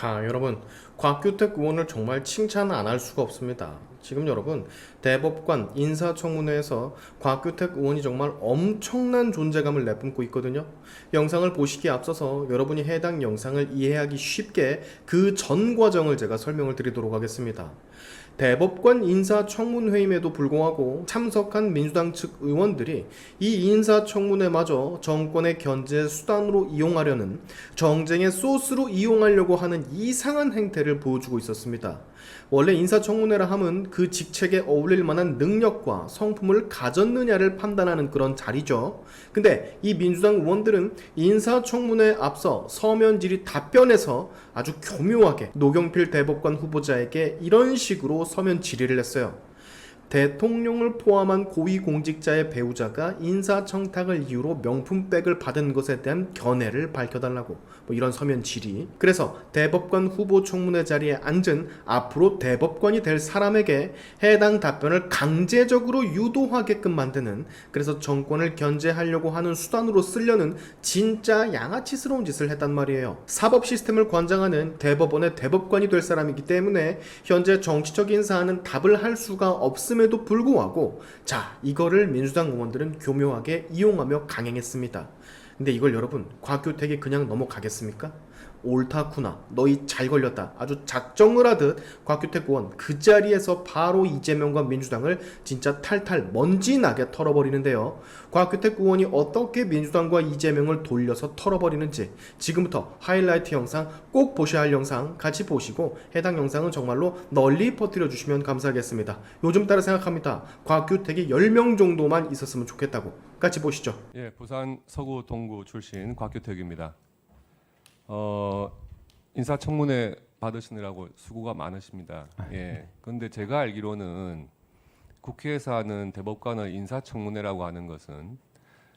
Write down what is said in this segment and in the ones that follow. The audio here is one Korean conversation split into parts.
여러분, 곽규택 의원을 정말 칭찬 안 할 수가 없습니다. 지금 여러분, 대법관 인사청문회에서 곽규택 의원이 정말 엄청난 존재감을 내뿜고 있거든요. 영상을 보시기에 앞서서 여러분이 해당 영상을 이해하기 쉽게 그 전 과정을 제가 설명을 드리도록 하겠습니다. 대법관 인사청문회임에도 불구하고 참석한 민주당 측 의원들이 이 인사청문회마저 정권의 견제 수단으로 이용하려는, 정쟁의 소스로 이용하려고 하는 이상한 행태를 보여주고 있었습니다. 원래 인사청문회라 함은 그 직책에 어울릴 만한 능력과 성품을 가졌느냐를 판단하는 그런 자리죠. 근데 이 민주당 의원들은 인사청문회에 앞서 서면 질의 답변에서 아주 교묘하게 노경필 대법관 후보자에게 이런 식으로 서면 질의를 했어요. 대통령을 포함한 고위공직자의 배우자가 인사청탁을 이유로 명품백을 받은 것에 대한 견해를 밝혀달라고, 이런 서면 질의. 그래서 대법관 후보 청문회 자리에 앉은 앞으로 대법관이 될 사람에게 해당 답변을 강제적으로 유도하게끔 만드는, 그래서 정권을 견제하려고 하는 수단으로 쓰려는 진짜 양아치스러운 짓을 했단 말이에요. 사법 시스템을 관장하는 대법원의 대법관이 될 사람이기 때문에 현재 정치적인 사안은 답을 할 수가 없음에도 불구하고, 이거를 민주당 의원들은 교묘하게 이용하며 강행했습니다. 근데 이걸 여러분, 곽규택이 그냥 넘어가겠습니까? 옳다구나, 너희 잘 걸렸다, 아주 작정을 하듯 곽규택 의원 그 자리에서 바로 이재명과 민주당을 진짜 탈탈 먼지나게 털어버리는데요. 곽규택 의원이 어떻게 민주당과 이재명을 돌려서 털어버리는지 지금부터 하이라이트 영상, 꼭 보셔야 할 영상 같이 보시고 해당 영상은 정말로 널리 퍼뜨려 주시면 감사하겠습니다. 요즘 따라 생각합니다. 곽규택이 10명 정도만 있었으면 좋겠다고. 같이 보시죠. 예, 부산 서구 동구 출신 곽규택입니다. 인사청문회 받으시느라고 수고가 많으십니다. 예. 그런데 제가 알기로는 국회에서 하는 대법관의 인사청문회라고 하는 것은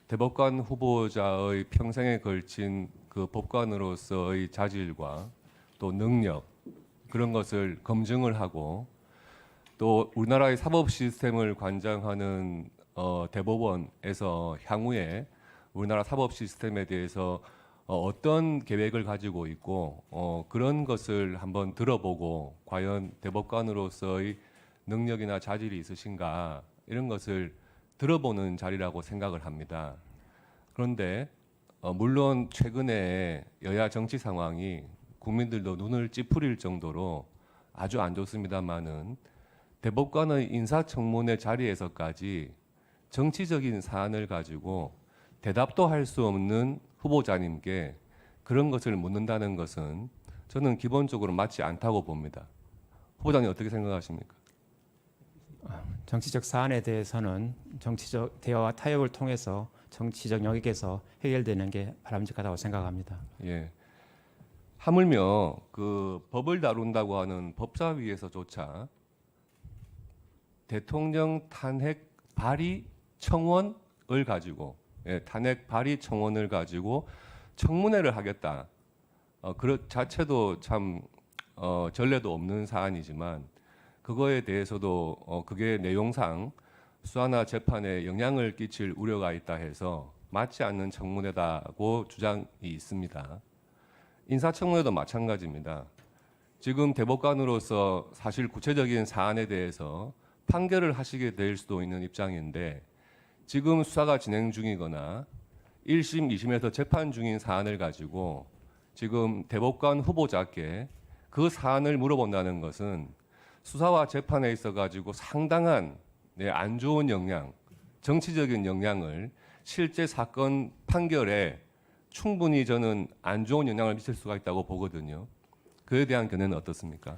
대법관 후보자의 평생에 걸친 그 법관으로서의 자질과 또 능력, 그런 것을 검증을 하고, 또 우리나라의 사법 시스템을 관장하는 대법원에서 향후에 우리나라 사법 시스템에 대해서 어떤 계획을 가지고 있고 그런 것을 한번 들어보고, 과연 대법관으로서의 능력이나 자질이 있으신가, 이런 것을 들어보는 자리라고 생각을 합니다. 그런데 물론 최근에 여야 정치 상황이 국민들도 눈을 찌푸릴 정도로 아주 안 좋습니다만은, 대법관의 인사청문회 자리에서까지 정치적인 사안을 가지고 대답도 할 수 없는 후보자님께 그런 것을 묻는다는 것은 저는 기본적으로 맞지 않다고 봅니다. 후보자님 어떻게 생각하십니까? 정치적 사안에 대해서는 정치적 대화와 타협을 통해서 정치적 영역에서 해결되는 게 바람직하다고 생각합니다. 예. 하물며 그 법을 다룬다고 하는 법사위에서조차 대통령 탄핵 발의 청원을 가지고, 탄핵 발의 청원을 가지고 청문회를 하겠다. 그 자체도 참 전례도 없는 사안이지만, 그거에 대해서도 그게 내용상 수사나 재판에 영향을 끼칠 우려가 있다 해서 맞지 않는 청문회다고 주장이 있습니다. 인사청문회도 마찬가지입니다. 지금 대법관으로서 사실 구체적인 사안에 대해서 판결을 하시게 될 수도 있는 입장인데, 지금 수사가 진행 중이거나 1심, 2심에서 재판 중인 사안을 가지고 지금 대법관 후보자께 그 사안을 물어본다는 것은 수사와 재판에 있어 가지고 상당한 안 좋은 영향, 정치적인 영향을 실제 사건 판결에 충분히 저는 안 좋은 영향을 미칠 수가 있다고 보거든요. 그에 대한 견해는 어떻습니까?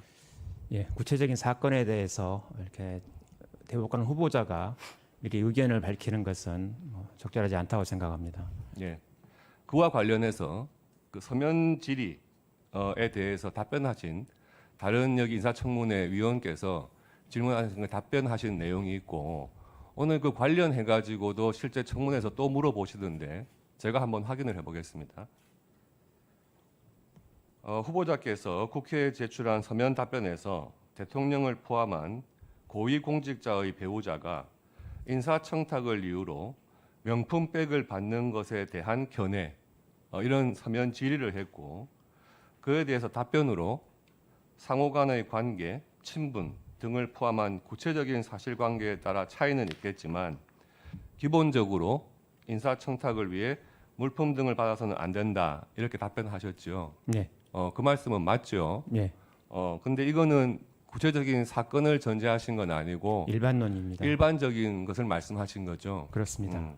예, 구체적인 사건에 대해서 이렇게 대법관 후보자가 미리 의견을 밝히는 것은 적절하지 않다고 생각합니다. 예. 그와 관련해서 그 서면 질의에 대해서 답변하신 다른 여기 인사청문회 위원께서 질문하신 걸 답변하신 내용이 있고, 오늘 그 관련해 가지고도 실제 청문회에서 또 물어보시던데 제가 한번 확인을 해보겠습니다. 후보자께서 국회에 제출한 서면 답변에서 대통령을 포함한 고위공직자의 배우자가 인사청탁을 이유로 명품백을 받는 것에 대한 견해, 이런 서면 질의를 했고, 그에 대해서 답변으로 상호 간의 관계, 친분 등을 포함한 구체적인 사실관계에 따라 차이는 있겠지만 기본적으로 인사청탁을 위해 물품 등을 받아서는 안 된다 이렇게 답변하셨죠. 네, 그 말씀은 맞죠. 네, 근데 이거는 구체적인 사건을 전제하신 건 아니고 일반론입니다. 일반적인 것을 말씀하신 거죠. 그렇습니다.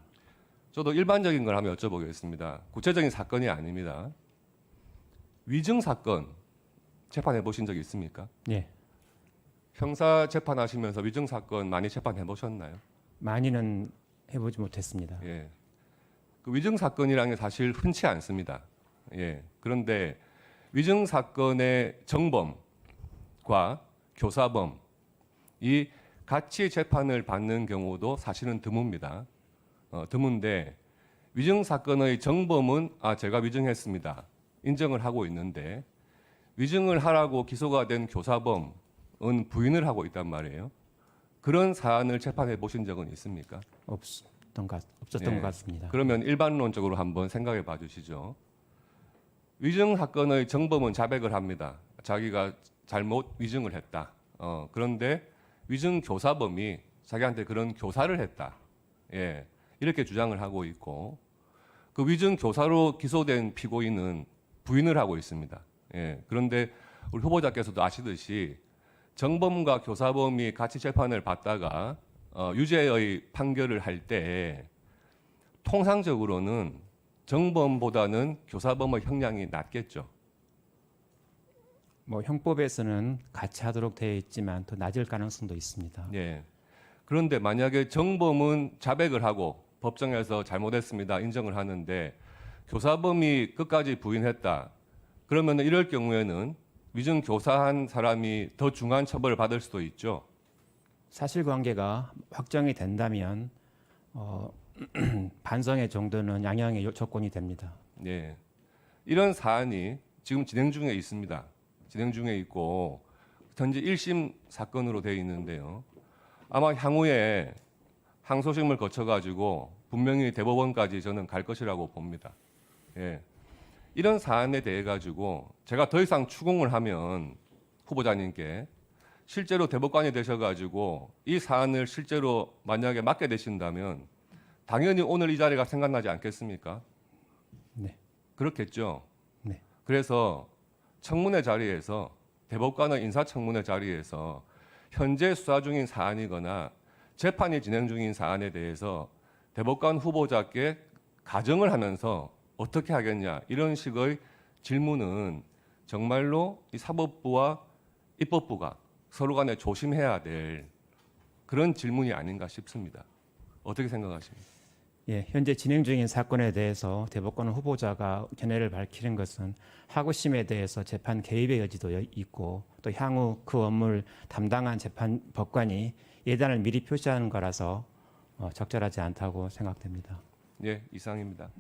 저도 일반적인 걸 한번 여쭤보겠습니다. 구체적인 사건이 아닙니다. 위증 사건 재판해 보신 적 있습니까? 네, 형사 재판하시면서 위증 사건 많이 재판해 보셨나요? 많이는 해보지 못했습니다. 예. 그 위증 사건이라는 게 사실 흔치 않습니다. 예. 그런데 위증 사건의 정범과 교사범 이 같이 재판을 받는 경우도 사실은 드뭅니다. 드문데 위증 사건의 정범은 제가 위증했습니다. 인정을 하고 있는데 위증을 하라고 기소가 된 교사범은 부인을 하고 있단 말이에요. 그런 사안을 재판해 보신 적은 있습니까? 없었던 예. 것 같습니다. 그러면 일반론적으로 한번 생각해 봐 주시죠. 위증 사건의 정범은 자백을 합니다. 자기가 잘못 위증을 했다. 그런데 위증 교사범이 자기한테 그런 교사를 했다. 예. 이렇게 주장을 하고 있고 그 위증 교사로 기소된 피고인은 부인을 하고 있습니다. 예. 그런데 우리 후보자께서도 아시듯이 정범과 교사범이 같이 재판을 받다가 유죄의 판결을 할 때 통상적으로는 정범보다는 교사범의 형량이 낮겠죠. 뭐 형법에서는 같이 하도록 되어 있지만 더 낮을 가능성도 있습니다. 예. 그런데 만약에 정범은 자백을 하고 법정에서 잘못했습니다 인정을 하는데 교사범이 끝까지 부인했다. 그러면 이럴 경우에는 위증 교사한 사람이 더 중한 처벌을 받을 수도 있죠. 사실관계가 확정이 된다면 반성의 정도는 양형의 조건이 됩니다. 예. 이런 사안이 지금 진행 중에 있습니다. 진행 중에 있고 현재 1심 사건으로 되어 있는데요. 아마 향후에 항소심을 거쳐가지고 분명히 대법원까지 저는 갈 것이라고 봅니다. 예. 이런 사안에 대해 가지고 제가 더 이상 추궁을 하면 후보자님께 실제로 대법관이 되셔가지고 이 사안을 실제로 만약에 맡게 되신다면 당연히 오늘 이 자리가 생각나지 않겠습니까? 네. 그렇겠죠. 네. 그래서 청문회 자리에서 대법관의 인사청문회 자리에서 현재 수사 중인 사안이거나 재판이 진행 중인 사안에 대해서 대법관 후보자께 가정을 하면서 어떻게 하겠냐 이런 식의 질문은 정말로 이 사법부와 입법부가 서로 간에 조심해야 될 그런 질문이 아닌가 싶습니다. 어떻게 생각하십니까? 예, 현재 진행 중인 사건에 대해서 대법관 후보자가 견해를 밝히는 것은 하고심에 대해서 재판 개입의 여지도 있고 또 향후 그 업무를 담당한 재판 법관이 예단을 미리 표시하는 거라서 적절하지 않다고 생각됩니다. 예, 이상입니다.